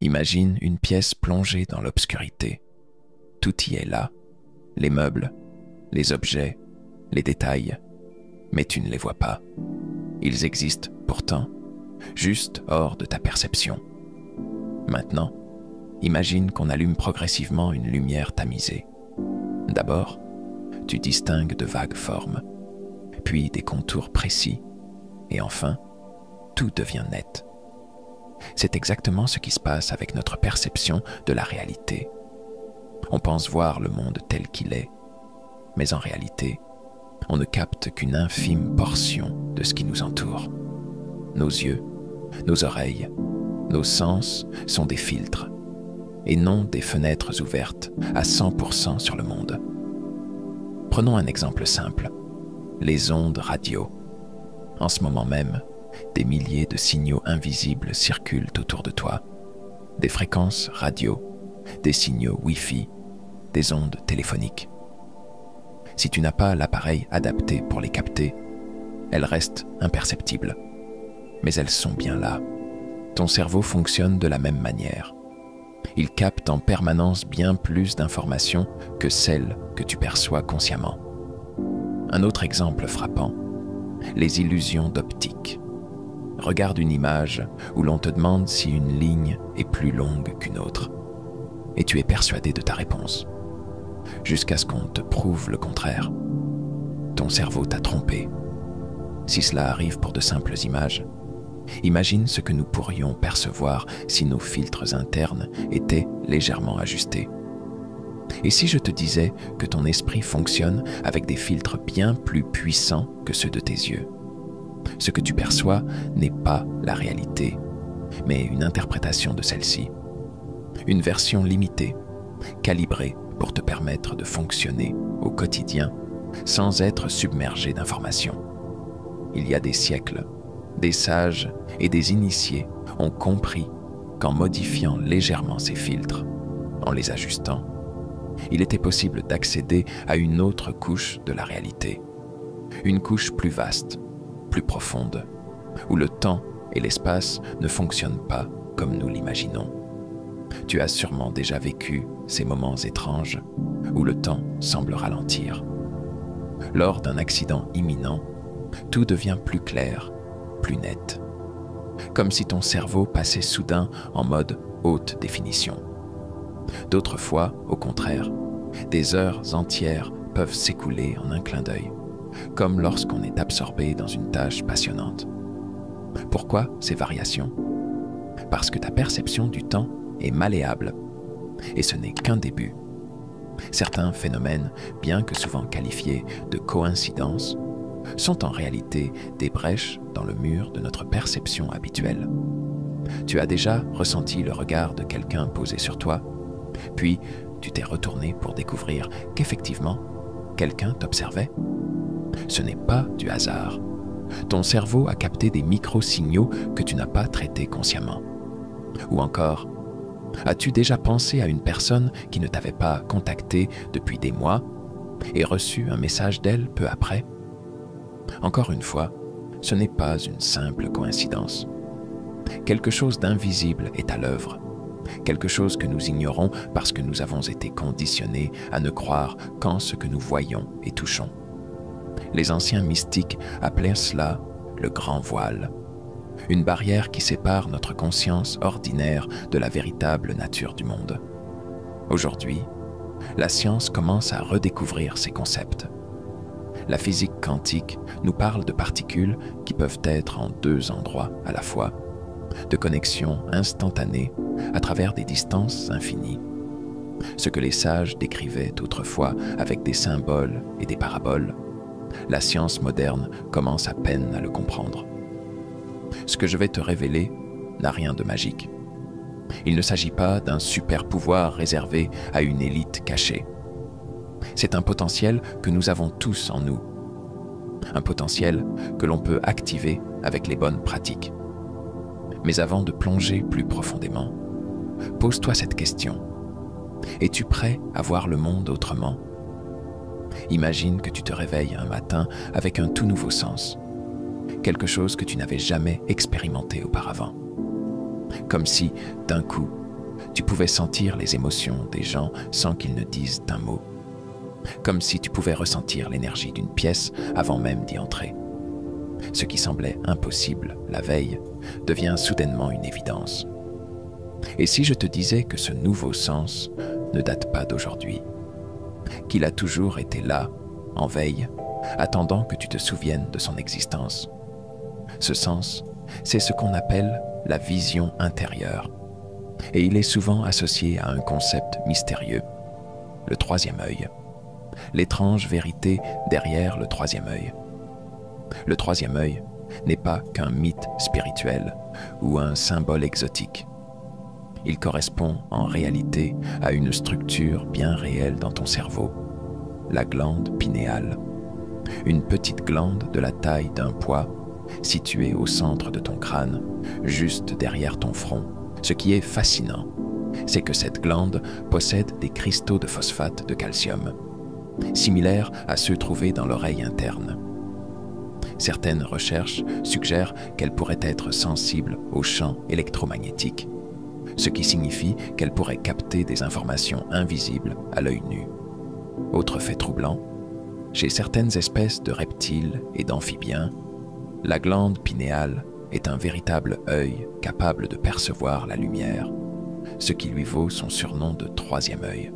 Imagine une pièce plongée dans l'obscurité. Tout y est là, les meubles, les objets, les détails, mais tu ne les vois pas. Ils existent pourtant, juste hors de ta perception. Maintenant, imagine qu'on allume progressivement une lumière tamisée. D'abord, tu distingues de vagues formes, puis des contours précis, et enfin, tout devient net. C'est exactement ce qui se passe avec notre perception de la réalité. On pense voir le monde tel qu'il est, mais en réalité, on ne capte qu'une infime portion de ce qui nous entoure. Nos yeux, nos oreilles, nos sens sont des filtres, et non des fenêtres ouvertes à 100% sur le monde. Prenons un exemple simple, les ondes radio. En ce moment même, des milliers de signaux invisibles circulent autour de toi. Des fréquences radio, des signaux Wi-Fi, des ondes téléphoniques. Si tu n'as pas l'appareil adapté pour les capter, elles restent imperceptibles. Mais elles sont bien là. Ton cerveau fonctionne de la même manière. Il capte en permanence bien plus d'informations que celles que tu perçois consciemment. Un autre exemple frappant, les illusions d'optique. Regarde une image où l'on te demande si une ligne est plus longue qu'une autre, et tu es persuadé de ta réponse, jusqu'à ce qu'on te prouve le contraire. Ton cerveau t'a trompé. Si cela arrive pour de simples images, imagine ce que nous pourrions percevoir si nos filtres internes étaient légèrement ajustés. Et si je te disais que ton esprit fonctionne avec des filtres bien plus puissants que ceux de tes yeux? Ce que tu perçois n'est pas la réalité, mais une interprétation de celle-ci. Une version limitée, calibrée pour te permettre de fonctionner au quotidien sans être submergé d'informations. Il y a des siècles, des sages et des initiés ont compris qu'en modifiant légèrement ces filtres, en les ajustant, il était possible d'accéder à une autre couche de la réalité, une couche plus vaste, plus profonde, où le temps et l'espace ne fonctionnent pas comme nous l'imaginons. Tu as sûrement déjà vécu ces moments étranges où le temps semble ralentir. Lors d'un accident imminent, tout devient plus clair, plus net, comme si ton cerveau passait soudain en mode haute définition. D'autres fois, au contraire, des heures entières peuvent s'écouler en un clin d'œil, comme lorsqu'on est absorbé dans une tâche passionnante. Pourquoi ces variations? Parce que ta perception du temps est malléable, et ce n'est qu'un début. Certains phénomènes, bien que souvent qualifiés de coïncidence, sont en réalité des brèches dans le mur de notre perception habituelle. Tu as déjà ressenti le regard de quelqu'un posé sur toi, puis tu t'es retourné pour découvrir qu'effectivement, quelqu'un t'observait. Ce n'est pas du hasard. Ton cerveau a capté des micro-signaux que tu n'as pas traités consciemment. Ou encore, as-tu déjà pensé à une personne qui ne t'avait pas contacté depuis des mois et reçu un message d'elle peu après? Encore une fois, ce n'est pas une simple coïncidence. Quelque chose d'invisible est à l'œuvre, quelque chose que nous ignorons parce que nous avons été conditionnés à ne croire qu'en ce que nous voyons et touchons. Les anciens mystiques appelaient cela le grand voile, une barrière qui sépare notre conscience ordinaire de la véritable nature du monde. Aujourd'hui, la science commence à redécouvrir ces concepts. La physique quantique nous parle de particules qui peuvent être en deux endroits à la fois, de connexions instantanées à travers des distances infinies. Ce que les sages décrivaient autrefois avec des symboles et des paraboles, la science moderne commence à peine à le comprendre. Ce que je vais te révéler n'a rien de magique. Il ne s'agit pas d'un super pouvoir réservé à une élite cachée. C'est un potentiel que nous avons tous en nous. Un potentiel que l'on peut activer avec les bonnes pratiques. Mais avant de plonger plus profondément, pose-toi cette question. Es-tu prêt à voir le monde autrement? Imagine que tu te réveilles un matin avec un tout nouveau sens, quelque chose que tu n'avais jamais expérimenté auparavant. Comme si, d'un coup, Tu pouvais sentir les émotions des gens sans qu'ils ne disent un mot. Comme si tu pouvais ressentir l'énergie d'une pièce avant même d'y entrer. Ce qui semblait impossible la veille devient soudainement une évidence. Et si je te disais que ce nouveau sens ne date pas d'aujourd'hui, qu'il a toujours été là, en veille, attendant que tu te souviennes de son existence. Ce sens, c'est ce qu'on appelle la vision intérieure, et il est souvent associé à un concept mystérieux, le troisième œil, l'étrange vérité derrière le troisième œil. Le troisième œil n'est pas qu'un mythe spirituel ou un symbole exotique. Il correspond en réalité à une structure bien réelle dans ton cerveau, la glande pinéale, une petite glande de la taille d'un pois située au centre de ton crâne, juste derrière ton front. Ce qui est fascinant, c'est que cette glande possède des cristaux de phosphate de calcium, similaires à ceux trouvés dans l'oreille interne. Certaines recherches suggèrent qu'elle pourrait être sensible aux champs électromagnétiques, ce qui signifie qu'elle pourrait capter des informations invisibles à l'œil nu. Autre fait troublant, chez certaines espèces de reptiles et d'amphibiens, la glande pinéale est un véritable œil capable de percevoir la lumière, ce qui lui vaut son surnom de troisième œil.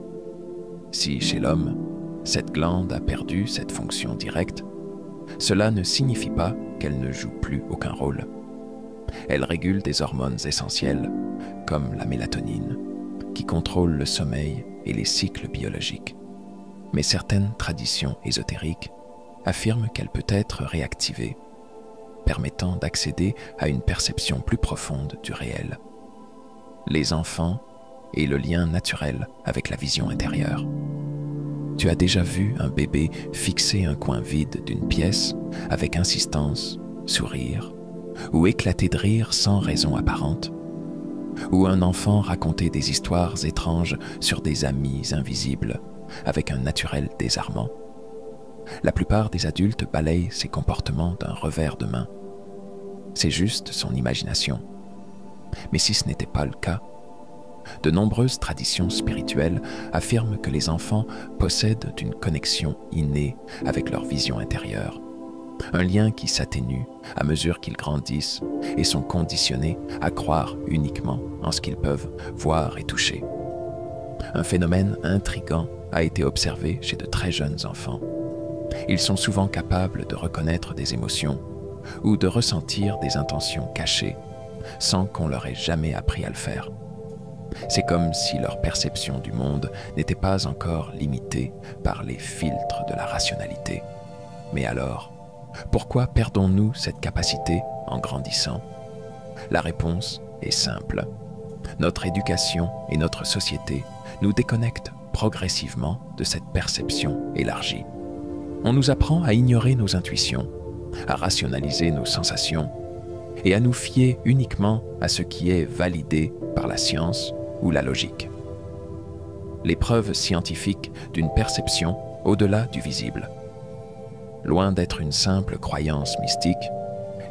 Si chez l'homme, cette glande a perdu cette fonction directe, cela ne signifie pas qu'elle ne joue plus aucun rôle. Elle régule des hormones essentielles, comme la mélatonine, qui contrôle le sommeil et les cycles biologiques. Mais certaines traditions ésotériques affirment qu'elle peut être réactivée, permettant d'accéder à une perception plus profonde du réel. Les enfants et le lien naturel avec la vision intérieure. Tu as déjà vu un bébé fixer un coin vide d'une pièce avec insistance, sourire, ou éclater de rire sans raison apparente? Ou un enfant raconter des histoires étranges sur des amis invisibles avec un naturel désarmant? La plupart des adultes balayent ces comportements d'un revers de main. C'est juste son imagination. Mais si ce n'était pas le cas, de nombreuses traditions spirituelles affirment que les enfants possèdent une connexion innée avec leur vision intérieure, un lien qui s'atténue à mesure qu'ils grandissent et sont conditionnés à croire uniquement en ce qu'ils peuvent voir et toucher. Un phénomène intrigant a été observé chez de très jeunes enfants. Ils sont souvent capables de reconnaître des émotions ou de ressentir des intentions cachées sans qu'on leur ait jamais appris à le faire. C'est comme si leur perception du monde n'était pas encore limitée par les filtres de la rationalité. Mais alors, pourquoi perdons-nous cette capacité en grandissant? La réponse est simple. Notre éducation et notre société nous déconnectent progressivement de cette perception élargie. On nous apprend à ignorer nos intuitions, à rationaliser nos sensations et à nous fier uniquement à ce qui est validé par la science ou la logique. Les preuves scientifiques d'une perception au-delà du visible. Loin d'être une simple croyance mystique,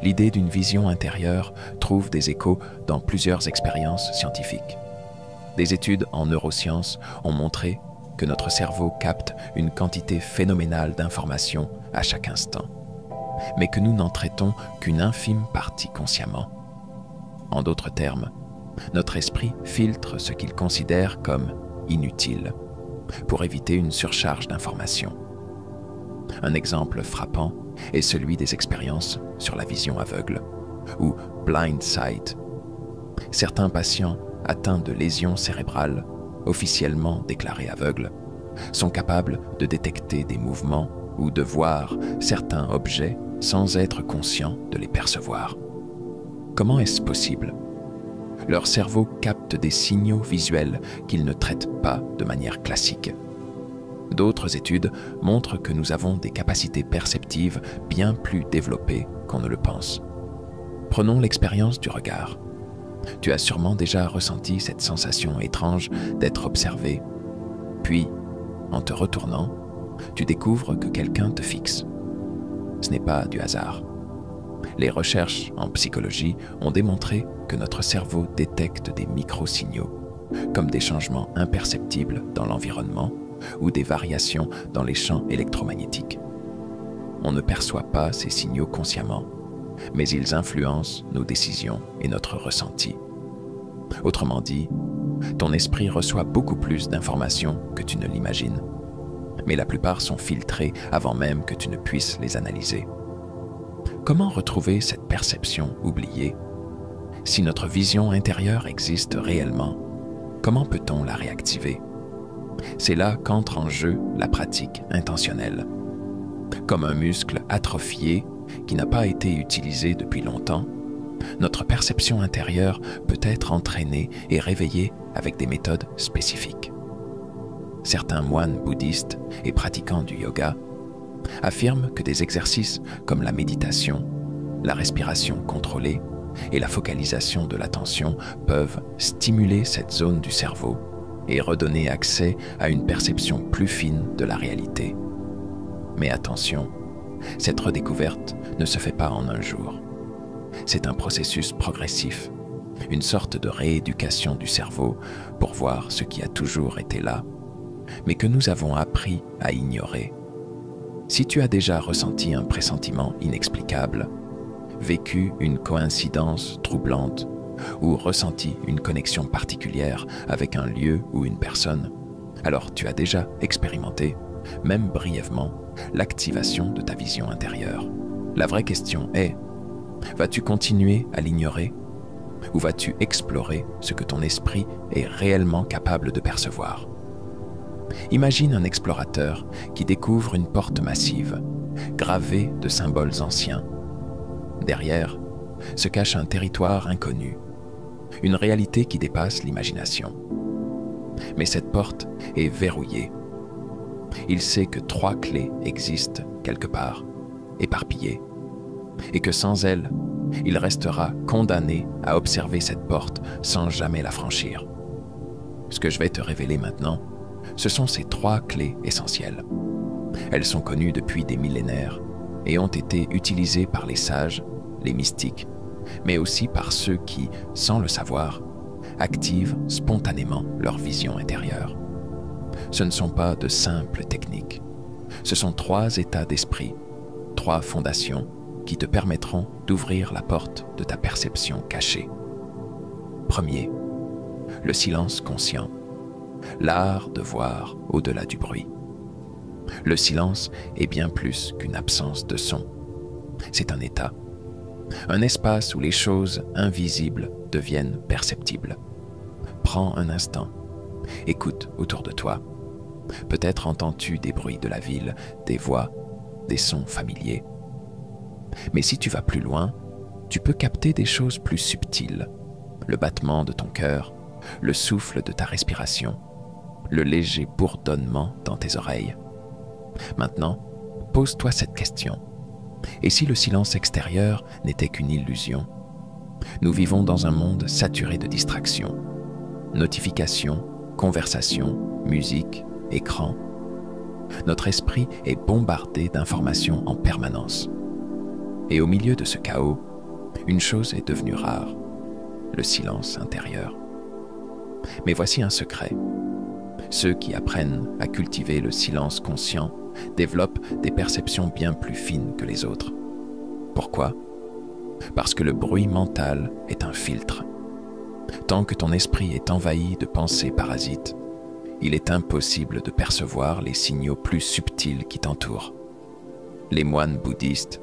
l'idée d'une vision intérieure trouve des échos dans plusieurs expériences scientifiques. Des études en neurosciences ont montré que notre cerveau capte une quantité phénoménale d'informations à chaque instant, mais que nous n'en traitons qu'une infime partie consciemment. En d'autres termes, notre esprit filtre ce qu'il considère comme inutile pour éviter une surcharge d'informations. Un exemple frappant est celui des expériences sur la vision aveugle, ou blind sight. Certains patients atteints de lésions cérébrales, officiellement déclarés aveugles, sont capables de détecter des mouvements ou de voir certains objets sans être conscients de les percevoir. Comment est-ce possible? Leur cerveau capte des signaux visuels qu'ils ne traitent pas de manière classique. D'autres études montrent que nous avons des capacités perceptives bien plus développées qu'on ne le pense. Prenons l'expérience du regard. Tu as sûrement déjà ressenti cette sensation étrange d'être observé. Puis, en te retournant, tu découvres que quelqu'un te fixe. Ce n'est pas du hasard. Les recherches en psychologie ont démontré que notre cerveau détecte des micro-signaux, comme des changements imperceptibles dans l'environnement ou des variations dans les champs électromagnétiques. On ne perçoit pas ces signaux consciemment, mais ils influencent nos décisions et notre ressenti. Autrement dit, ton esprit reçoit beaucoup plus d'informations que tu ne l'imagines, mais la plupart sont filtrées avant même que tu ne puisses les analyser. Comment retrouver cette perception oubliée? Si notre vision intérieure existe réellement, comment peut-on la réactiver? C'est là qu'entre en jeu la pratique intentionnelle. Comme un muscle atrophié qui n'a pas été utilisé depuis longtemps, notre perception intérieure peut être entraînée et réveillée avec des méthodes spécifiques. Certains moines bouddhistes et pratiquants du yoga affirment que des exercices comme la méditation, la respiration contrôlée et la focalisation de l'attention peuvent stimuler cette zone du cerveau et redonner accès à une perception plus fine de la réalité. Mais attention, cette redécouverte ne se fait pas en un jour. C'est un processus progressif, une sorte de rééducation du cerveau pour voir ce qui a toujours été là, mais que nous avons appris à ignorer. Si tu as déjà ressenti un pressentiment inexplicable, vécu une coïncidence troublante ou ressenti une connexion particulière avec un lieu ou une personne, alors tu as déjà expérimenté, même brièvement, l'activation de ta vision intérieure. La vraie question est, vas-tu continuer à l'ignorer ou vas-tu explorer ce que ton esprit est réellement capable de percevoir? Imagine un explorateur qui découvre une porte massive, gravée de symboles anciens. Derrière se cache un territoire inconnu, une réalité qui dépasse l'imagination. Mais cette porte est verrouillée. Il sait que 3 clés existent quelque part, éparpillées, et que sans elles, il restera condamné à observer cette porte sans jamais la franchir. Ce que je vais te révéler maintenant, ce sont ces 3 clés essentielles. Elles sont connues depuis des millénaires et ont été utilisées par les sages, les mystiques, mais aussi par ceux qui, sans le savoir, activent spontanément leur vision intérieure. Ce ne sont pas de simples techniques. Ce sont 3 états d'esprit, 3 fondations qui te permettront d'ouvrir la porte de ta perception cachée. Premier, le silence conscient, l'art de voir au-delà du bruit. Le silence est bien plus qu'une absence de son. C'est un état, un espace où les choses invisibles deviennent perceptibles. Prends un instant, écoute autour de toi. Peut-être entends-tu des bruits de la ville, des voix, des sons familiers. Mais si tu vas plus loin, tu peux capter des choses plus subtiles. Le battement de ton cœur, le souffle de ta respiration, le léger bourdonnement dans tes oreilles. Maintenant, pose-toi cette question. Et si le silence extérieur n'était qu'une illusion? Nous vivons dans un monde saturé de distractions. Notifications, conversations, musique, écran. Notre esprit est bombardé d'informations en permanence. Et au milieu de ce chaos, une chose est devenue rare, le silence intérieur. Mais voici un secret. Ceux qui apprennent à cultiver le silence conscient développent des perceptions bien plus fines que les autres. Pourquoi? Parce que le bruit mental est un filtre. Tant que ton esprit est envahi de pensées parasites, il est impossible de percevoir les signaux plus subtils qui t'entourent. Les moines bouddhistes,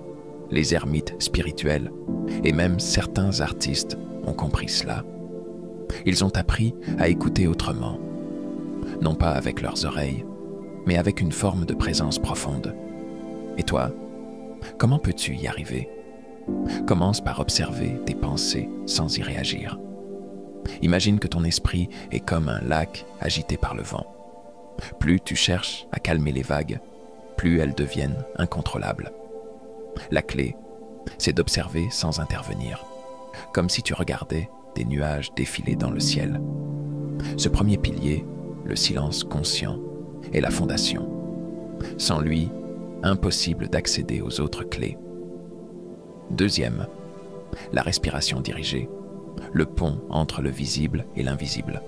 les ermites spirituels et même certains artistes ont compris cela. Ils ont appris à écouter autrement, non pas avec leurs oreilles, mais avec une forme de présence profonde. Et toi, comment peux-tu y arriver? Commence par observer tes pensées sans y réagir. Imagine que ton esprit est comme un lac agité par le vent. Plus tu cherches à calmer les vagues, plus elles deviennent incontrôlables. La clé, c'est d'observer sans intervenir, comme si tu regardais des nuages défiler dans le ciel. Ce premier pilier, le silence conscient, est la fondation. Sans lui, impossible d'accéder aux autres clés. Deuxième, la respiration dirigée, le pont entre le visible et l'invisible.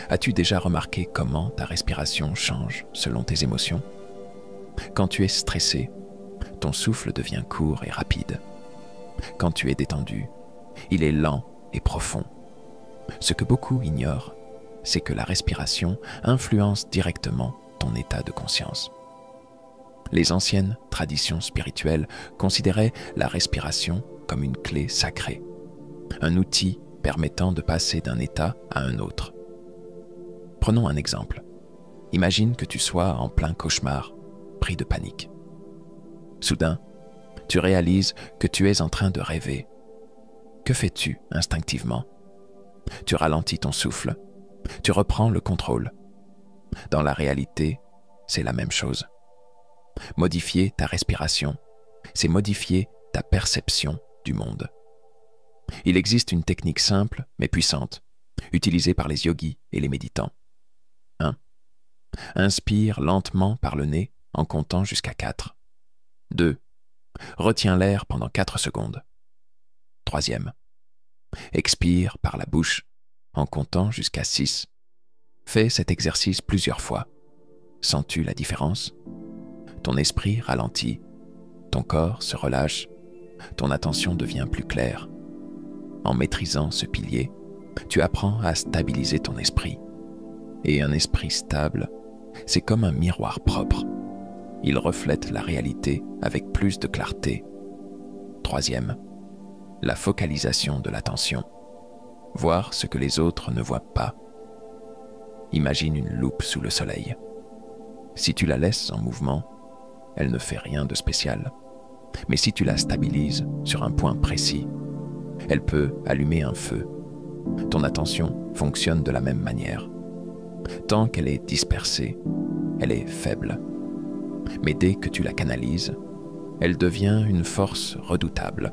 As-tu déjà remarqué comment ta respiration change selon tes émotions? Quand tu es stressé, ton souffle devient court et rapide. Quand tu es détendu, il est lent et profond. Ce que beaucoup ignorent, c'est que la respiration influence directement ton état de conscience. Les anciennes traditions spirituelles considéraient la respiration comme une clé sacrée, un outil permettant de passer d'un état à un autre. Prenons un exemple. Imagine que tu sois en plein cauchemar, pris de panique. Soudain, tu réalises que tu es en train de rêver. Que fais-tu instinctivement? Tu ralentis ton souffle, tu reprends le contrôle. Dans la réalité, c'est la même chose. Modifier ta respiration, c'est modifier ta perception du monde. Il existe une technique simple mais puissante, utilisée par les yogis et les méditants. 1. Inspire lentement par le nez en comptant jusqu'à 4. 2. Retiens l'air pendant 4 secondes. 3. Expire par la bouche en comptant jusqu'à 6. Fais cet exercice plusieurs fois. Sens-tu la différence? Ton esprit ralentit, ton corps se relâche, ton attention devient plus claire. En maîtrisant ce pilier, tu apprends à stabiliser ton esprit. Et un esprit stable, c'est comme un miroir propre. Il reflète la réalité avec plus de clarté. 3. La focalisation de l'attention. Voir ce que les autres ne voient pas. Imagine une loupe sous le soleil. Si tu la laisses en mouvement, elle ne fait rien de spécial. Mais si tu la stabilises sur un point précis, elle peut allumer un feu. Ton attention fonctionne de la même manière. Tant qu'elle est dispersée, elle est faible. Mais dès que tu la canalises, elle devient une force redoutable.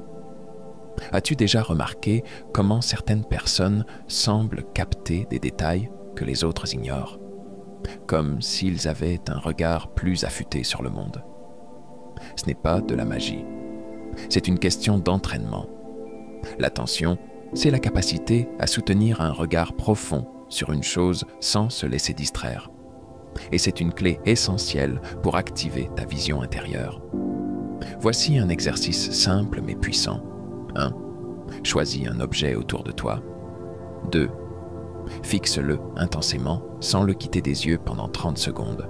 As-tu déjà remarqué comment certaines personnes semblent capter des détails que les autres ignorent, comme s'ils avaient un regard plus affûté sur le monde? Ce n'est pas de la magie, c'est une question d'entraînement. L'attention, c'est la capacité à soutenir un regard profond sur une chose sans se laisser distraire. Et c'est une clé essentielle pour activer ta vision intérieure. Voici un exercice simple mais puissant. 1. Choisis un objet autour de toi. 2. Fixe-le intensément sans le quitter des yeux pendant 30 secondes.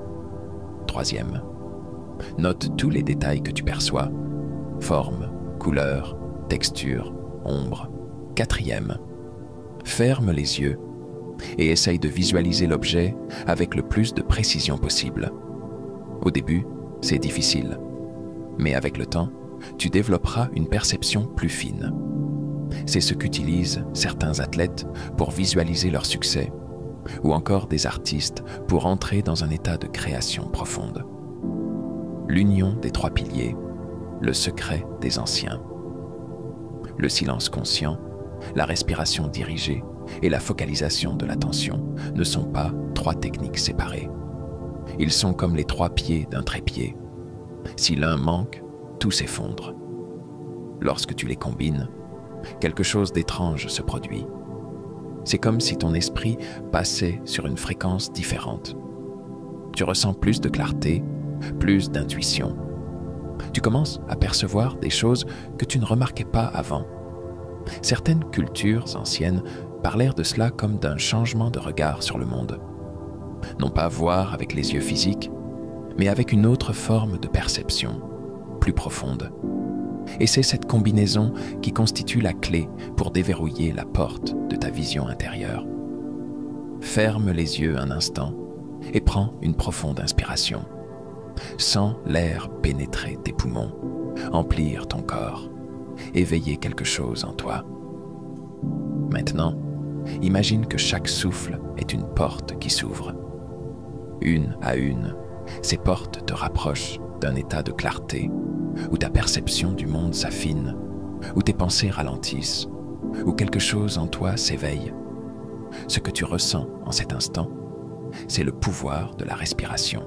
3. Note tous les détails que tu perçois. Forme, couleur, texture, ombre. 4. Ferme les yeux et essaye de visualiser l'objet avec le plus de précision possible. Au début, c'est difficile, mais avec le temps, tu développeras une perception plus fine. C'est ce qu'utilisent certains athlètes pour visualiser leur succès, ou encore des artistes pour entrer dans un état de création profonde. L'union des 3 piliers, le secret des anciens. Le silence conscient, la respiration dirigée et la focalisation de l'attention ne sont pas 3 techniques séparées. Ils sont comme les 3 pieds d'un trépied. Si l'un manque, tout s'effondre. Lorsque tu les combines, quelque chose d'étrange se produit. C'est comme si ton esprit passait sur une fréquence différente. Tu ressens plus de clarté, plus d'intuition. Tu commences à percevoir des choses que tu ne remarquais pas avant. Certaines cultures anciennes parlèrent de cela comme d'un changement de regard sur le monde. Non pas voir avec les yeux physiques, mais avec une autre forme de perception, plus profonde. Et c'est cette combinaison qui constitue la clé pour déverrouiller la porte de ta vision intérieure. Ferme les yeux un instant et prends une profonde inspiration. Sens l'air pénétrer tes poumons, emplir ton corps, éveiller quelque chose en toi. Maintenant, imagine que chaque souffle est une porte qui s'ouvre. Une à une, ces portes te rapprochent d'un état de clarté où ta perception du monde s'affine, où tes pensées ralentissent, où quelque chose en toi s'éveille. Ce que tu ressens en cet instant, c'est le pouvoir de la respiration.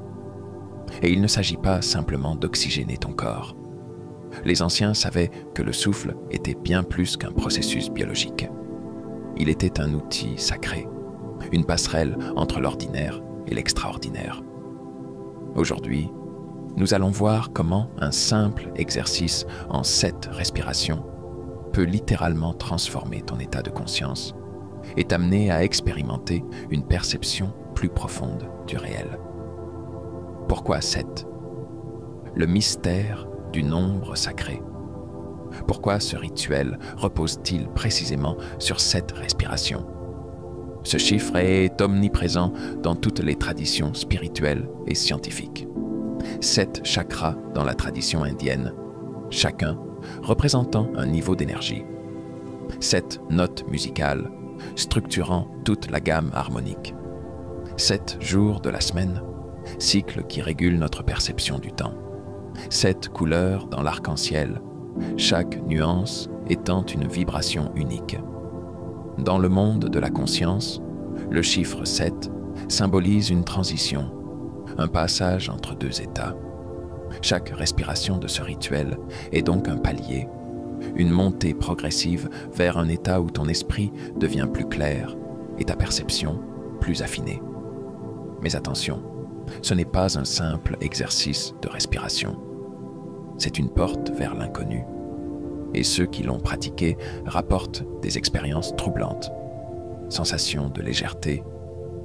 Et il ne s'agit pas simplement d'oxygéner ton corps. Les anciens savaient que le souffle était bien plus qu'un processus biologique. Il était un outil sacré, une passerelle entre l'ordinaire et l'extraordinaire. Aujourd'hui, nous allons voir comment un simple exercice en 7 respirations peut littéralement transformer ton état de conscience et t'amener à expérimenter une perception plus profonde du réel. Pourquoi 7? Le mystère du nombre sacré. Pourquoi ce rituel repose-t-il précisément sur 7 respirations? Ce chiffre est omniprésent dans toutes les traditions spirituelles et scientifiques. 7 chakras dans la tradition indienne, chacun représentant un niveau d'énergie. 7 notes musicales structurant toute la gamme harmonique. 7 jours de la semaine, cycle qui régule notre perception du temps. 7 couleurs dans l'arc-en-ciel, chaque nuance étant une vibration unique. Dans le monde de la conscience, le chiffre 7 symbolise une transition, un passage entre 2 états. Chaque respiration de ce rituel est donc un palier, une montée progressive vers un état où ton esprit devient plus clair et ta perception plus affinée. Mais attention, ce n'est pas un simple exercice de respiration. C'est une porte vers l'inconnu. Et ceux qui l'ont pratiqué rapportent des expériences troublantes. Sensations de légèreté,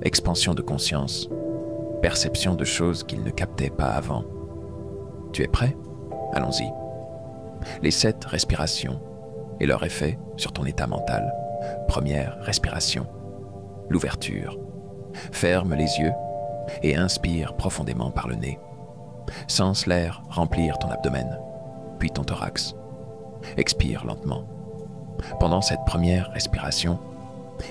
expansion de conscience, perception de choses qu'ils ne captaient pas avant. Tu es prêt? Allons-y. Les 7 respirations et leur effet sur ton état mental. Première respiration. L'ouverture. Ferme les yeux et inspire profondément par le nez. Sens l'air remplir ton abdomen, puis ton thorax. Expire lentement. Pendant cette première respiration,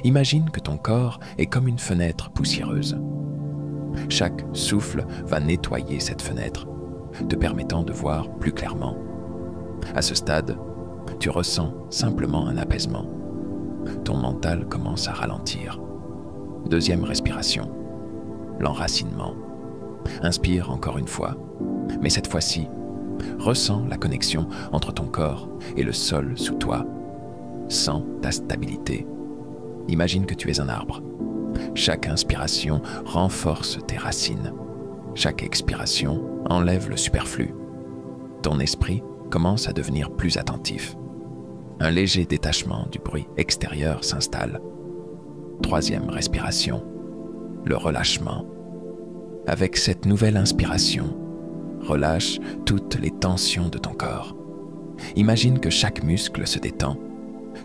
imagine que ton corps est comme une fenêtre poussiéreuse. Chaque souffle va nettoyer cette fenêtre, te permettant de voir plus clairement. À ce stade, tu ressens simplement un apaisement. Ton mental commence à ralentir. Deuxième respiration, l'enracinement. Inspire encore une fois, mais cette fois-ci, ressens la connexion entre ton corps et le sol sous toi. Sens ta stabilité. Imagine que tu es un arbre. Chaque inspiration renforce tes racines. Chaque expiration enlève le superflu. Ton esprit commence à devenir plus attentif. Un léger détachement du bruit extérieur s'installe. Troisième respiration, le relâchement. Avec cette nouvelle inspiration, relâche toutes les tensions de ton corps. Imagine que chaque muscle se détend,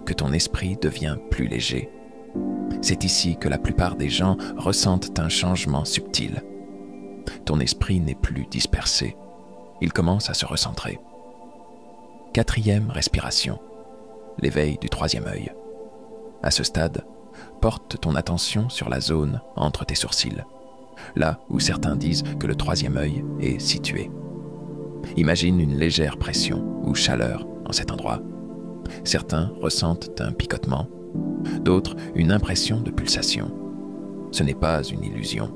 que ton esprit devient plus léger. C'est ici que la plupart des gens ressentent un changement subtil. Ton esprit n'est plus dispersé, il commence à se recentrer. Quatrième respiration, l'éveil du troisième œil. À ce stade, porte ton attention sur la zone entre tes sourcils, là où certains disent que le troisième œil est situé. Imagine une légère pression ou chaleur en cet endroit. Certains ressentent un picotement, d'autres une impression de pulsation. Ce n'est pas une illusion.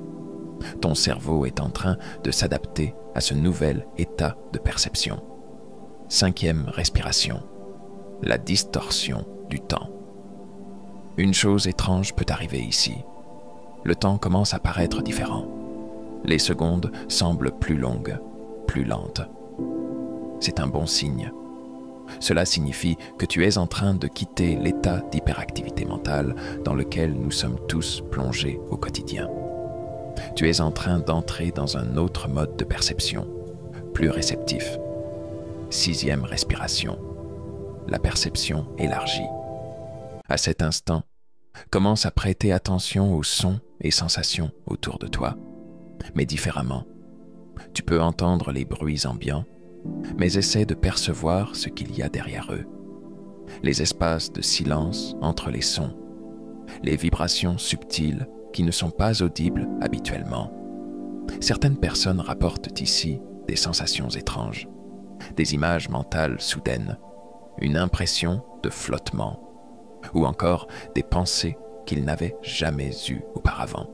Ton cerveau est en train de s'adapter à ce nouvel état de perception. Cinquième respiration, la distorsion du temps. Une chose étrange peut arriver ici. Le temps commence à paraître différent. Les secondes semblent plus longues, plus lentes. C'est un bon signe. Cela signifie que tu es en train de quitter l'état d'hyperactivité mentale dans lequel nous sommes tous plongés au quotidien. Tu es en train d'entrer dans un autre mode de perception, plus réceptif. Sixième respiration, la perception élargie. À cet instant, commence à prêter attention aux sons et sensations autour de toi, mais différemment. Tu peux entendre les bruits ambiants, mais essaie de percevoir ce qu'il y a derrière eux. Les espaces de silence entre les sons, les vibrations subtiles qui ne sont pas audibles habituellement. Certaines personnes rapportent ici des sensations étranges, des images mentales soudaines, une impression de flottement, ou encore des pensées qu'ils n'avaient jamais eues auparavant.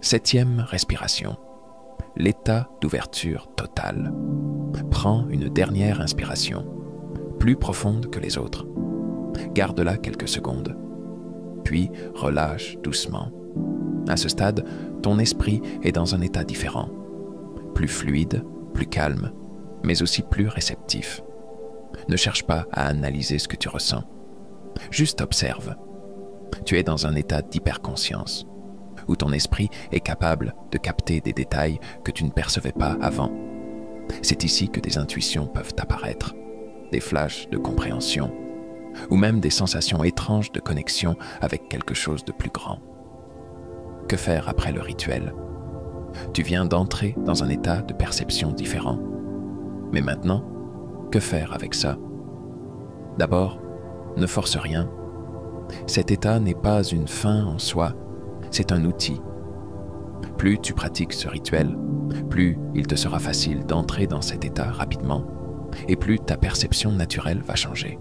Septième respiration, l'état d'ouverture totale. Prends une dernière inspiration, plus profonde que les autres. Garde-la quelques secondes, puis relâche doucement. À ce stade, ton esprit est dans un état différent, plus fluide, plus calme, mais aussi plus réceptif. Ne cherche pas à analyser ce que tu ressens. Juste observe. Tu es dans un état d'hyperconscience, où ton esprit est capable de capter des détails que tu ne percevais pas avant. C'est ici que des intuitions peuvent apparaître, des flashs de compréhension, ou même des sensations étranges de connexion avec quelque chose de plus grand. Que faire après le rituel? Tu viens d'entrer dans un état de perception différent. Mais maintenant, que faire avec ça? D'abord, ne force rien. Cet état n'est pas une fin en soi, c'est un outil. Plus tu pratiques ce rituel, plus il te sera facile d'entrer dans cet état rapidement, et plus ta perception naturelle va changer.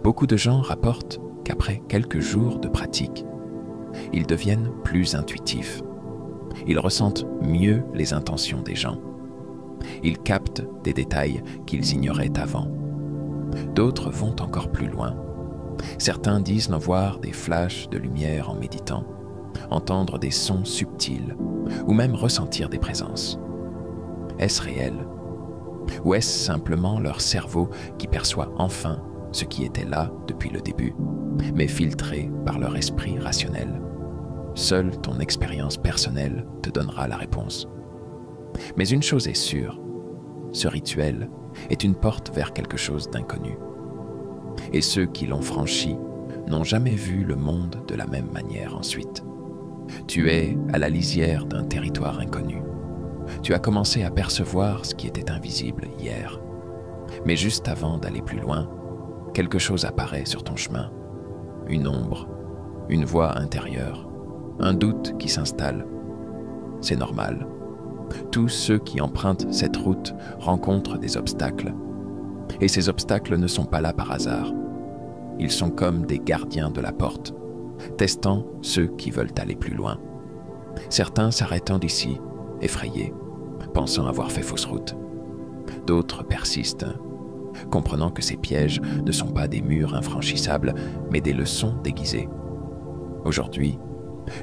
Beaucoup de gens rapportent qu'après quelques jours de pratique, ils deviennent plus intuitifs. Ils ressentent mieux les intentions des gens. Ils captent des détails qu'ils ignoraient avant. D'autres vont encore plus loin. Certains disent en voir des flashs de lumière en méditant, entendre des sons subtils ou même ressentir des présences. Est-ce réel? Ou est-ce simplement leur cerveau qui perçoit enfin ce qui était là depuis le début, mais filtré par leur esprit rationnel? Seule ton expérience personnelle te donnera la réponse. Mais une chose est sûre, ce rituel est une porte vers quelque chose d'inconnu. Et ceux qui l'ont franchi n'ont jamais vu le monde de la même manière ensuite. Tu es à la lisière d'un territoire inconnu. Tu as commencé à percevoir ce qui était invisible hier. Mais juste avant d'aller plus loin, quelque chose apparaît sur ton chemin. Une ombre, une voix intérieure, un doute qui s'installe. C'est normal. Tous ceux qui empruntent cette route rencontrent des obstacles. Et ces obstacles ne sont pas là par hasard. Ils sont comme des gardiens de la porte, testant ceux qui veulent aller plus loin. Certains s'arrêtant d'ici, effrayés, pensant avoir fait fausse route. D'autres persistent, comprenant que ces pièges ne sont pas des murs infranchissables, mais des leçons déguisées. Aujourd'hui,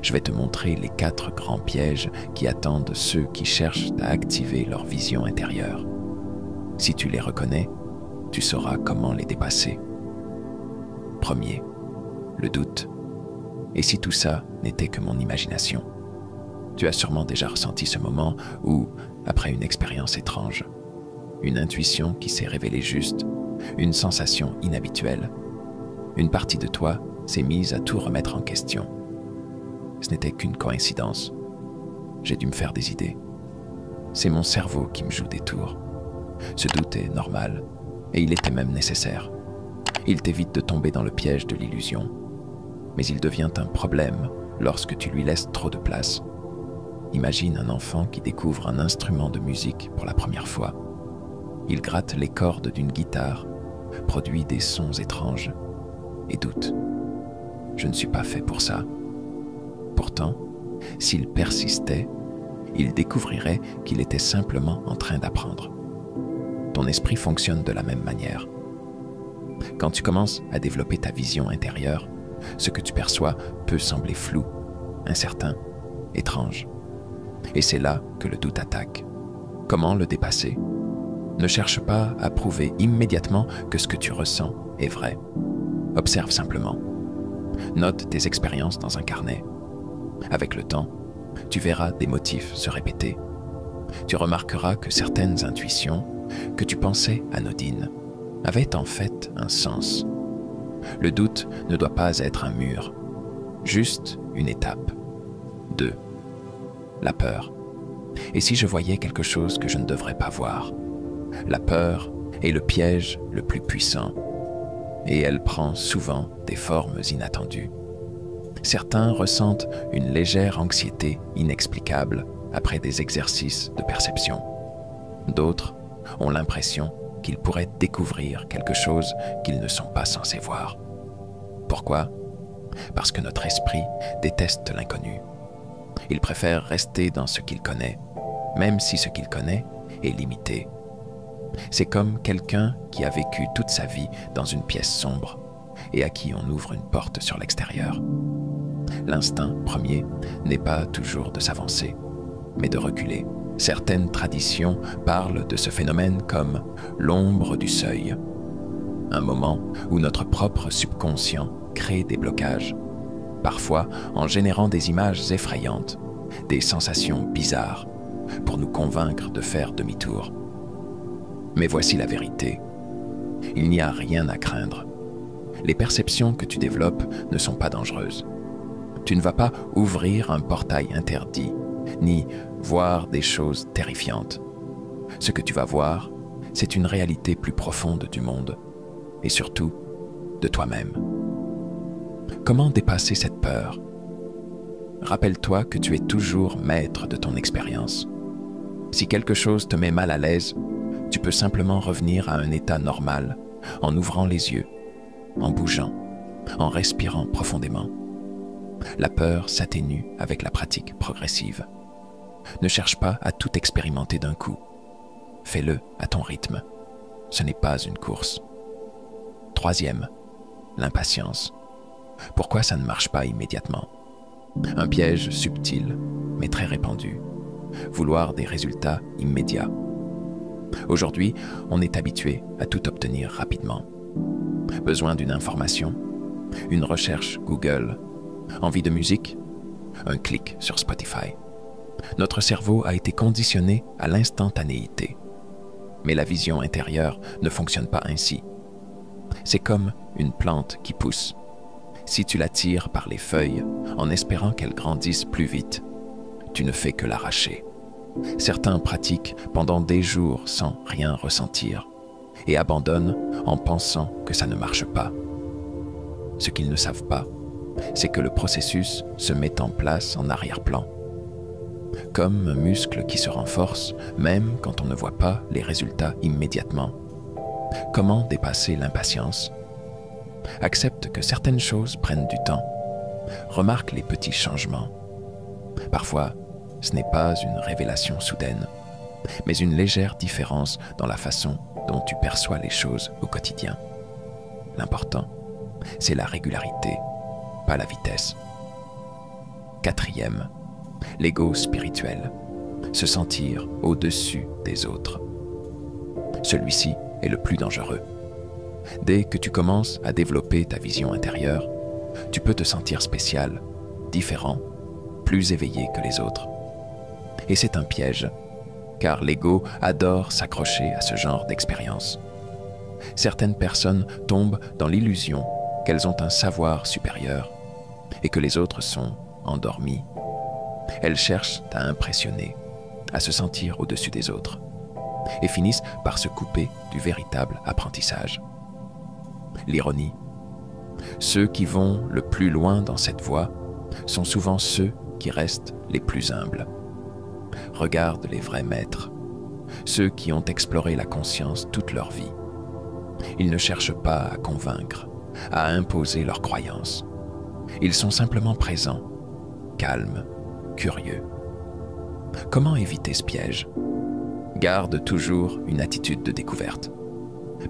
je vais te montrer les 4 grands pièges qui attendent ceux qui cherchent à activer leur vision intérieure. Si tu les reconnais, tu sauras comment les dépasser. Premier, le doute. Et si tout ça n'était que mon imagination? Tu as sûrement déjà ressenti ce moment où, après une expérience étrange, une intuition qui s'est révélée juste, une sensation inhabituelle, une partie de toi s'est mise à tout remettre en question. Ce n'était qu'une coïncidence. J'ai dû me faire des idées. C'est mon cerveau qui me joue des tours. Ce doute est normal, et il était même nécessaire. Il t'évite de tomber dans le piège de l'illusion. Mais il devient un problème lorsque tu lui laisses trop de place. Imagine un enfant qui découvre un instrument de musique pour la première fois. Il gratte les cordes d'une guitare, produit des sons étranges, et doute. Je ne suis pas fait pour ça. Pourtant, s'il persistait, il découvrirait qu'il était simplement en train d'apprendre. Ton esprit fonctionne de la même manière. Quand tu commences à développer ta vision intérieure, ce que tu perçois peut sembler flou, incertain, étrange. Et c'est là que le doute attaque. Comment le dépasser? Ne cherche pas à prouver immédiatement que ce que tu ressens est vrai. Observe simplement. Note tes expériences dans un carnet. Avec le temps, tu verras des motifs se répéter. Tu remarqueras que certaines intuitions, que tu pensais anodines, avaient en fait un sens. Le doute ne doit pas être un mur, juste une étape. 2. La peur. Et si je voyais quelque chose que je ne devrais pas voir? La peur est le piège le plus puissant, et elle prend souvent des formes inattendues. Certains ressentent une légère anxiété inexplicable après des exercices de perception. D'autres ont l'impression qu'ils pourraient découvrir quelque chose qu'ils ne sont pas censés voir. Pourquoi? Parce que notre esprit déteste l'inconnu. Il préfère rester dans ce qu'il connaît, même si ce qu'il connaît est limité. C'est comme quelqu'un qui a vécu toute sa vie dans une pièce sombre et à qui on ouvre une porte sur l'extérieur. L'instinct premier n'est pas toujours de s'avancer, mais de reculer. Certaines traditions parlent de ce phénomène comme l'ombre du seuil, un moment où notre propre subconscient crée des blocages, parfois en générant des images effrayantes, des sensations bizarres, pour nous convaincre de faire demi-tour. Mais voici la vérité. Il n'y a rien à craindre. Les perceptions que tu développes ne sont pas dangereuses. Tu ne vas pas ouvrir un portail interdit, ni voir des choses terrifiantes. Ce que tu vas voir, c'est une réalité plus profonde du monde, et surtout de toi-même. Comment dépasser cette peur? Rappelle-toi que tu es toujours maître de ton expérience. Si quelque chose te met mal à l'aise, tu peux simplement revenir à un état normal en ouvrant les yeux, en bougeant, en respirant profondément. La peur s'atténue avec la pratique progressive. Ne cherche pas à tout expérimenter d'un coup. Fais-le à ton rythme. Ce n'est pas une course. Troisième, l'impatience. Pourquoi ça ne marche pas immédiatement? Un piège subtil, mais très répandu. Vouloir des résultats immédiats. Aujourd'hui, on est habitué à tout obtenir rapidement. Besoin d'une information, une recherche Google, envie de musique, un clic sur Spotify. Notre cerveau a été conditionné à l'instantanéité. Mais la vision intérieure ne fonctionne pas ainsi. C'est comme une plante qui pousse. Si tu la tires par les feuilles en espérant qu'elle grandisse plus vite, tu ne fais que l'arracher. Certains pratiquent pendant des jours sans rien ressentir et abandonnent en pensant que ça ne marche pas. Ce qu'ils ne savent pas, c'est que le processus se met en place en arrière-plan. Comme un muscle qui se renforce même quand on ne voit pas les résultats immédiatement. Comment dépasser l'impatience? Accepte que certaines choses prennent du temps. Remarque les petits changements. Parfois, ce n'est pas une révélation soudaine, mais une légère différence dans la façon dont tu perçois les choses au quotidien. L'important, c'est la régularité, pas la vitesse. Quatrième, l'ego spirituel, se sentir au-dessus des autres. Celui-ci est le plus dangereux. Dès que tu commences à développer ta vision intérieure, tu peux te sentir spécial, différent, plus éveillé que les autres. Et c'est un piège, car l'ego adore s'accrocher à ce genre d'expérience. Certaines personnes tombent dans l'illusion qu'elles ont un savoir supérieur et que les autres sont endormis. Elles cherchent à impressionner, à se sentir au-dessus des autres, et finissent par se couper du véritable apprentissage. L'ironie. Ceux qui vont le plus loin dans cette voie sont souvent ceux qui restent les plus humbles. Regarde les vrais maîtres, ceux qui ont exploré la conscience toute leur vie. Ils ne cherchent pas à convaincre, à imposer leurs croyances. Ils sont simplement présents, calmes, curieux. Comment éviter ce piège? Garde toujours une attitude de découverte.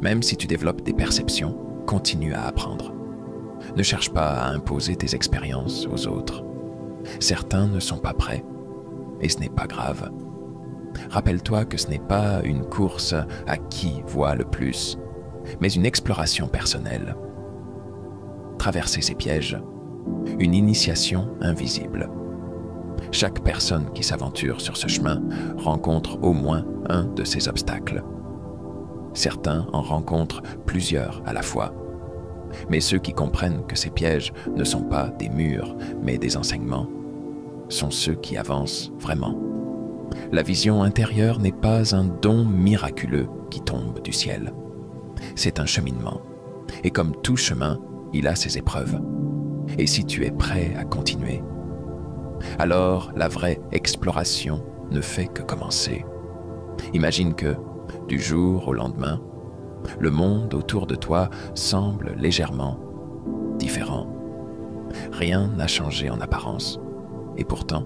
Même si tu développes des perceptions, continue à apprendre. Ne cherche pas à imposer tes expériences aux autres. Certains ne sont pas prêts, et ce n'est pas grave. Rappelle-toi que ce n'est pas une course à qui voit le plus, mais une exploration personnelle. Traverser ces pièges, une initiation invisible. Chaque personne qui s'aventure sur ce chemin rencontre au moins un de ces obstacles. Certains en rencontrent plusieurs à la fois. Mais ceux qui comprennent que ces pièges ne sont pas des murs, mais des enseignements, sont ceux qui avancent vraiment. La vision intérieure n'est pas un don miraculeux qui tombe du ciel. C'est un cheminement. Et comme tout chemin, il a ses épreuves. Et si tu es prêt à continuer, alors la vraie exploration ne fait que commencer. Imagine que, du jour au lendemain, le monde autour de toi semble légèrement différent. Rien n'a changé en apparence, et pourtant,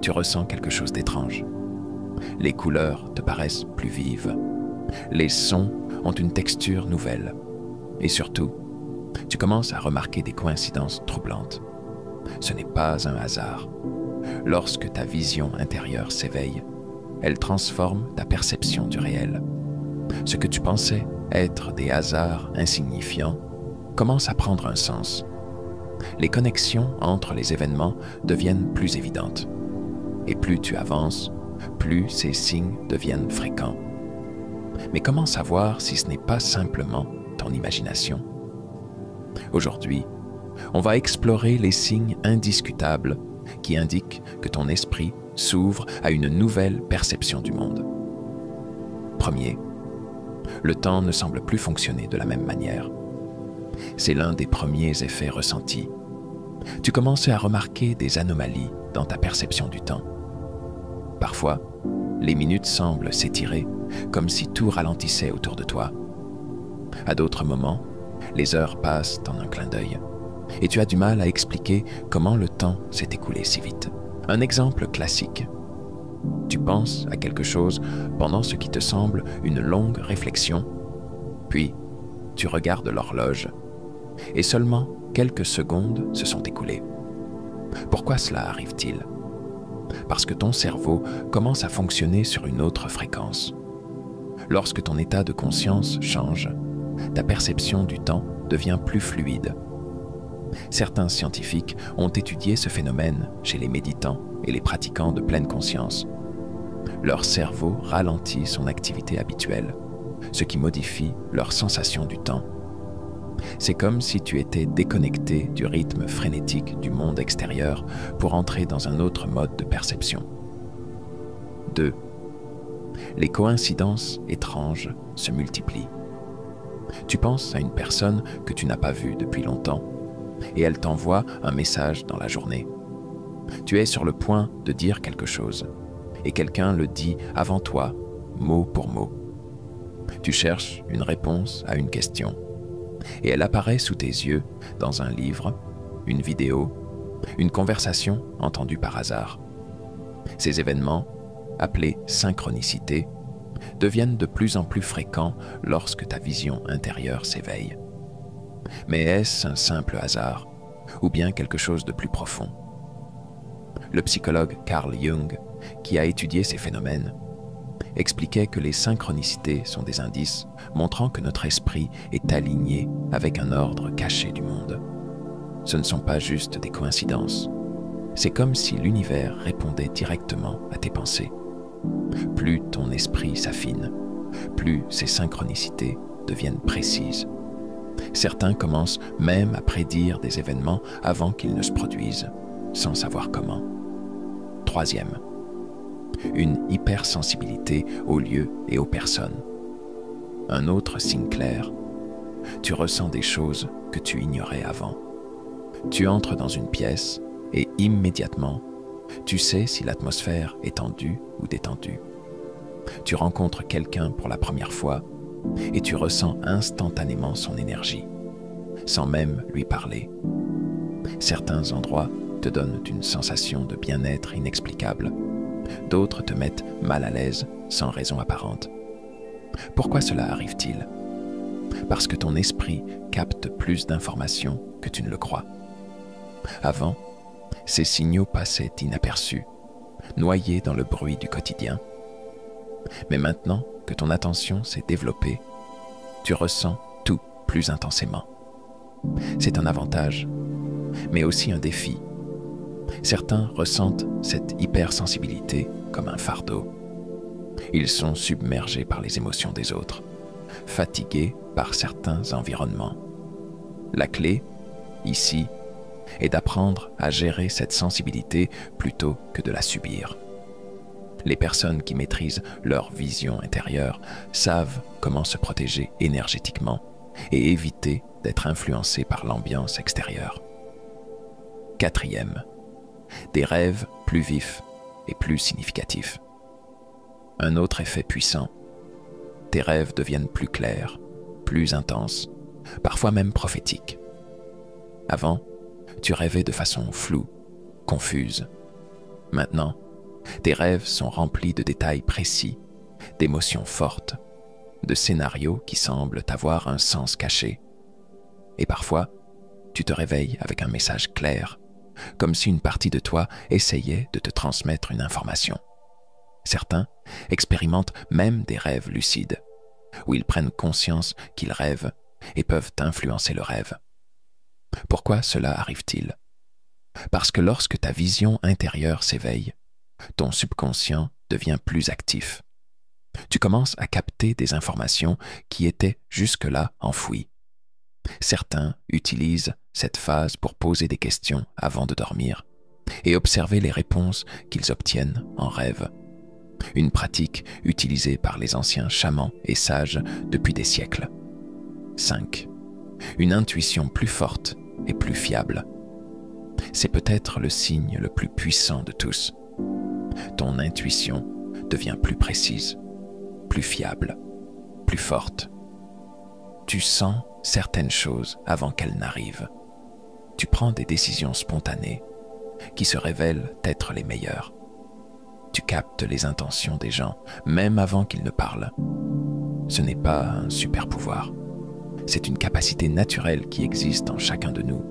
tu ressens quelque chose d'étrange. Les couleurs te paraissent plus vives, les sons ont une texture nouvelle, et surtout, tu commences à remarquer des coïncidences troublantes. Ce n'est pas un hasard. Lorsque ta vision intérieure s'éveille, elle transforme ta perception du réel. Ce que tu pensais être des hasards insignifiants commence à prendre un sens. Les connexions entre les événements deviennent plus évidentes. Et plus tu avances, plus ces signes deviennent fréquents. Mais comment savoir si ce n'est pas simplement ton imagination? Aujourd'hui, on va explorer les signes indiscutables qui indiquent que ton esprit s'ouvre à une nouvelle perception du monde. Premier, le temps ne semble plus fonctionner de la même manière. C'est l'un des premiers effets ressentis. Tu commences à remarquer des anomalies dans ta perception du temps. Parfois, les minutes semblent s'étirer, comme si tout ralentissait autour de toi. À d'autres moments, les heures passent en un clin d'œil, et tu as du mal à expliquer comment le temps s'est écoulé si vite. Un exemple classique. Tu penses à quelque chose pendant ce qui te semble une longue réflexion, puis tu regardes l'horloge, et seulement quelques secondes se sont écoulées. Pourquoi cela arrive-t-il? Parce que ton cerveau commence à fonctionner sur une autre fréquence. Lorsque ton état de conscience change, ta perception du temps devient plus fluide. Certains scientifiques ont étudié ce phénomène chez les méditants et les pratiquants de pleine conscience. Leur cerveau ralentit son activité habituelle, ce qui modifie leur sensation du temps. C'est comme si tu étais déconnecté du rythme frénétique du monde extérieur pour entrer dans un autre mode de perception. 2. Les coïncidences étranges se multiplient. Tu penses à une personne que tu n'as pas vue depuis longtemps et elle t'envoie un message dans la journée. Tu es sur le point de dire quelque chose et quelqu'un le dit avant toi, mot pour mot. Tu cherches une réponse à une question et elle apparaît sous tes yeux dans un livre, une vidéo, une conversation entendue par hasard. Ces événements, appelés synchronicité, deviennent de plus en plus fréquents lorsque ta vision intérieure s'éveille. Mais est-ce un simple hasard ou bien quelque chose de plus profond? Le psychologue Carl Jung, qui a étudié ces phénomènes, expliquait que les synchronicités sont des indices montrant que notre esprit est aligné avec un ordre caché du monde. Ce ne sont pas juste des coïncidences. C'est comme si l'univers répondait directement à tes pensées. Plus ton esprit s'affine, plus ces synchronicités deviennent précises. Certains commencent même à prédire des événements avant qu'ils ne se produisent, sans savoir comment. Troisième, une hypersensibilité aux lieux et aux personnes. Un autre signe clair, tu ressens des choses que tu ignorais avant. Tu entres dans une pièce et immédiatement, tu sais si l'atmosphère est tendue ou détendue. Tu rencontres quelqu'un pour la première fois et tu ressens instantanément son énergie, sans même lui parler. Certains endroits te donnent une sensation de bien-être inexplicable. D'autres te mettent mal à l'aise sans raison apparente. Pourquoi cela arrive-t-il? Parce que ton esprit capte plus d'informations que tu ne le crois. Avant, ces signaux passaient inaperçus, noyés dans le bruit du quotidien. Mais maintenant que ton attention s'est développée, tu ressens tout plus intensément. C'est un avantage, mais aussi un défi. Certains ressentent cette hypersensibilité comme un fardeau. Ils sont submergés par les émotions des autres, fatigués par certains environnements. La clé, ici, est d'apprendre à gérer cette sensibilité plutôt que de la subir. Les personnes qui maîtrisent leur vision intérieure savent comment se protéger énergétiquement et éviter d'être influencés par l'ambiance extérieure. Quatrième, des rêves plus vifs et plus significatifs. Un autre effet puissant, tes rêves deviennent plus clairs, plus intenses, parfois même prophétiques. Avant, tu rêvais de façon floue, confuse. Maintenant, tes rêves sont remplis de détails précis, d'émotions fortes, de scénarios qui semblent avoir un sens caché. Et parfois, tu te réveilles avec un message clair, comme si une partie de toi essayait de te transmettre une information. Certains expérimentent même des rêves lucides, où ils prennent conscience qu'ils rêvent et peuvent influencer le rêve. Pourquoi cela arrive-t-il? Parce que lorsque ta vision intérieure s'éveille, ton subconscient devient plus actif. Tu commences à capter des informations qui étaient jusque-là enfouies. Certains utilisent cette phase pour poser des questions avant de dormir et observer les réponses qu'ils obtiennent en rêve. Une pratique utilisée par les anciens chamans et sages depuis des siècles. 5. Une intuition plus forte et plus fiable. C'est peut-être le signe le plus puissant de tous. Ton intuition devient plus précise, plus fiable, plus forte. Tu sens certaines choses avant qu'elles n'arrivent. Tu prends des décisions spontanées qui se révèlent être les meilleures. Tu captes les intentions des gens, même avant qu'ils ne parlent. Ce n'est pas un super pouvoir. C'est une capacité naturelle qui existe en chacun de nous,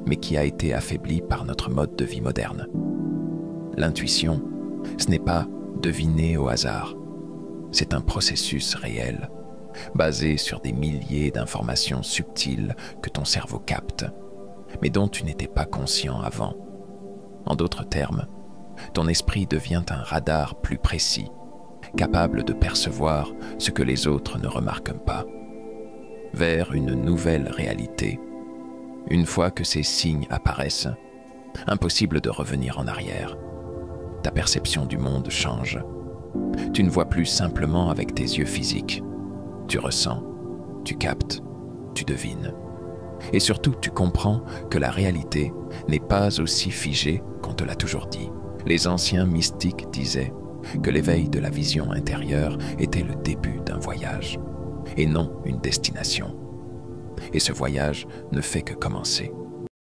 mais qui a été affaiblie par notre mode de vie moderne. L'intuition, ce n'est pas deviner au hasard. C'est un processus réel, basé sur des milliers d'informations subtiles que ton cerveau capte, mais dont tu n'étais pas conscient avant. En d'autres termes, ton esprit devient un radar plus précis, capable de percevoir ce que les autres ne remarquent pas. Vers une nouvelle réalité. Une fois que ces signes apparaissent, impossible de revenir en arrière. Ta perception du monde change. Tu ne vois plus simplement avec tes yeux physiques. Tu ressens, tu captes, tu devines. Et surtout, tu comprends que la réalité n'est pas aussi figée qu'on te l'a toujours dit. Les anciens mystiques disaient que l'éveil de la vision intérieure était le début d'un voyage, et non une destination. Et ce voyage ne fait que commencer.